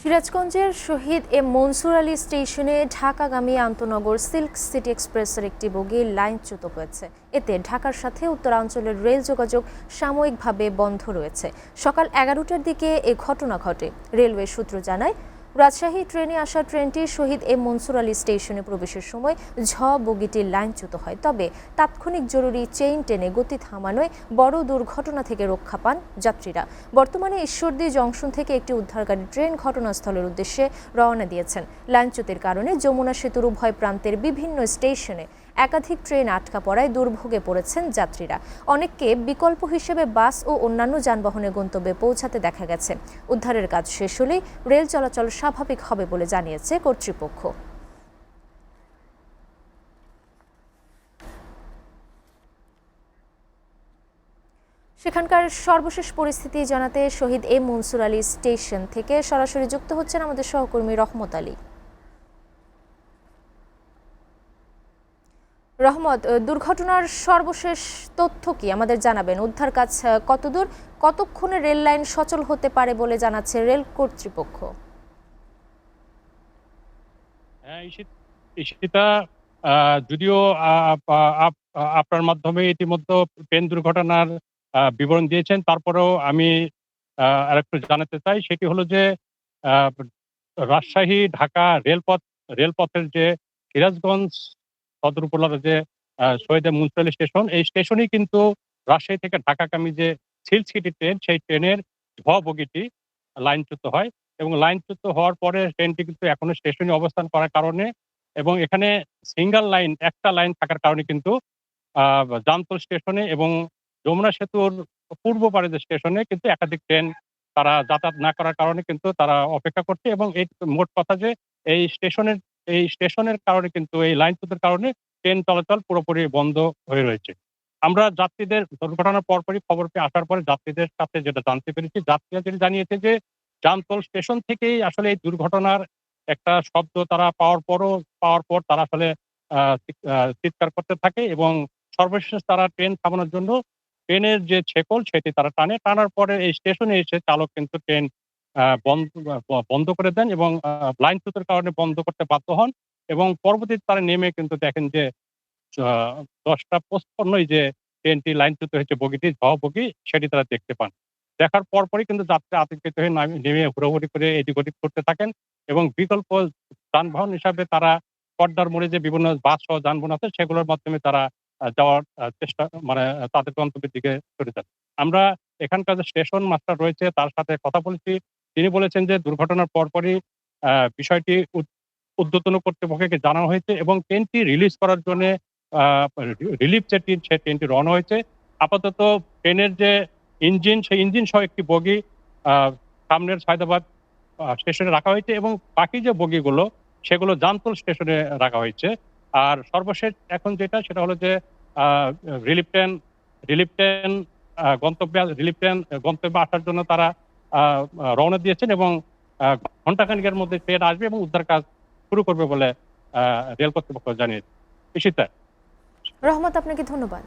সিরাজগঞ্জের শহীদ এম মনসুর আলী স্টেশনে ঢাকাগামী আন্তনগর silk city এক্সপ্রেসের একটি বগি লাইনচ্যুত হয়েছে। এতে ঢাকার সাথে উত্তরাঞ্চলের রেল যোগাযোগ সাময়িকভাবে বন্ধ রয়েছে। সকাল 11টার দিকে এ ঘটনা ঘটে। রেলওয়ে সূত্র জানায়, রাজশাহী ট্রেনে আসা ট্রেনটি শহীদ এম মনসুর আলী স্টেশনে প্রবেশের সময় ঝ বগিটি লাইনচ্যুত হয়। তবে তাৎক্ষণিক জরুরি চেইন টেনে গতি থামানোয় বড় দুর্ঘটনা থেকে রক্ষা পান যাত্রীরা। বর্তমানে ঈশ্বরদী জংশন থেকে একটি উদ্ধারকারী ট্রেন ঘটনাস্থলের উদ্দেশ্যে রওনা দিয়েছেন। লাইনচ্যুতির কারণে যমুনা সেতুর উভয় প্রান্তের বিভিন্ন স্টেশনে একাধিক ট্রেন আটকা পড়ায় দুর্ভোগে পড়েছেন যাত্রীরা। অনেককে বিকল্প হিসেবে বাস ও অন্যান্য যানবাহনে গন্তব্যে পৌঁছাতে দেখা গেছে। উদ্ধারের কাজ শেষ হলেই রেল চলাচল স্বাভাবিক হবে বলে জানিয়েছে কর্তৃপক্ষ। সেখানকার সর্বশেষ পরিস্থিতি জানাতে শহীদ এম মনসুর আলী স্টেশন থেকে সরাসরি যুক্ত হচ্ছেন আমাদের সহকর্মী রহমত আলী। রহমত, দুর্ঘটনার সর্বশেষ তথ্য কি আমাদের জানাবেন? উদ্ধার কাজ কতদূর, কতক্ষণে রেল লাইন সচল হতে পারে বলে জানাচ্ছে রেল কর্তৃপক্ষ? ঈশিতা, যদিও আপনার মাধ্যমে ইতিমধ্যে ট্রেন দুর্ঘটনার বিবরণ দিয়েছেন, তারপরেও আমি আরেকটু জানাতে চাই। সেটি হলো যে রাজশাহী ঢাকা রেলপথের যে সিরাজগঞ্জ সদর উপজেলার যে শহীদ মনসুর আলী স্টেশন, এই স্টেশনেই কিন্তু রাজশাহী থেকে ঢাকাগামী যে সিল্ক সিটি ট্রেন, সেই ট্রেনের ঝ বগিটি লাইনচ্যুত হয়। এবং লাইনচ্যুত হওয়ার পরে ট্রেনটি কিন্তু এখনো স্টেশনে অবস্থান করার কারণে এবং এখানে সিঙ্গেল লাইন, একটা লাইন থাকার কারণে কিন্তু জামতল স্টেশনে এবং যমুনা সেতুর পূর্ব পারে যে স্টেশনে কিন্তু একাধিক ট্রেন তারা যাতায়াত না করার কারণে কিন্তু তারা অপেক্ষা করছে। এবং এই মোট কথা যে এই স্টেশনের কারণে কিন্তু এই লাইনচ্যুতের কারণে ট্রেন চলাচল পুরোপুরি বন্ধ হয়ে রয়েছে। আমরা যাত্রীদের দুর্ঘটনার পরপরই খবর পেয়ে আসার পরে যাত্রীদের কাছে যেটা জানতে পেরেছি, যাত্রীরা যেটা জানিয়েছে যে জামতল স্টেশন থেকেই আসলে এই দুর্ঘটনার একটা শব্দ তারা পাওয়ার পর তারা আসলে চিৎকার করতে থাকে এবং সর্বশেষ তারা ট্রেন থামানোর জন্য ট্রেনের যে ছেকল সেটি তারা টানার পরে এই স্টেশনে এসে চালক কিন্তু ট্রেন বন্ধ করে দেন এবং লাইনচ্যুতের কারণে বন্ধ করতে বাধ্য হন। এবং পরবর্তীতে তারা নেমে কিন্তু দেখেন যে 10টা 55 যে ট্রেনটি লাইনচ্যুত হয়েছে, বগিটি ঝ বগি, সেটি তারা দেখতে পান। দেখার পরপরই কিন্তু যাত্রীরা আতঙ্কিত হয়ে নেমে হুড়োহুড়ি করে এদিক ওদিক করতে থাকেন এবং বিকল্প যানবাহন হিসাবে তারা পদ্মার মোড়ে যে বিভিন্ন বাস সহ যানবাহন আছে সেগুলোর মাধ্যমে তারা যাওয়ার চেষ্টা, মানে তাদের গন্তব্যের দিকে চলে যান। আমরা এখানকার যে স্টেশন মাস্টার রয়েছে তার সাথে কথা বলেছি। তিনি বলেছেন যে দুর্ঘটনার পরপরই বিষয়টি ঊর্ধ্বতন কর্তৃপক্ষকে জানানো হয়েছে এবং ট্রেনটি রিলিজ করার জন্য রিলিফ যে টিম, সেই ট্রেনটি রওনা হয়েছে। আপাতত ট্রেনের যে ইঞ্জিন, সেই ইঞ্জিন সহ একটি বগি সামনের সায়দাবাদ স্টেশনে রাখা হয়েছে এবং বাকি যে বগিগুলো সেগুলো জামতল স্টেশনে রাখা হয়েছে। আর সর্বশেষ এখন যেটা, সেটা হলো যে রিলিফ ট্রেন গন্তব্যে আসার জন্য তারা রওনা দিয়েছেন এবং ঘন্টাখানেকের মধ্যে ট্রেন আসবে এবং উদ্ধার কাজ শুরু করবে বলে রেল কর্তৃপক্ষ জানিয়েছে। ঈশিতা। রহমত, আপনাকে ধন্যবাদ।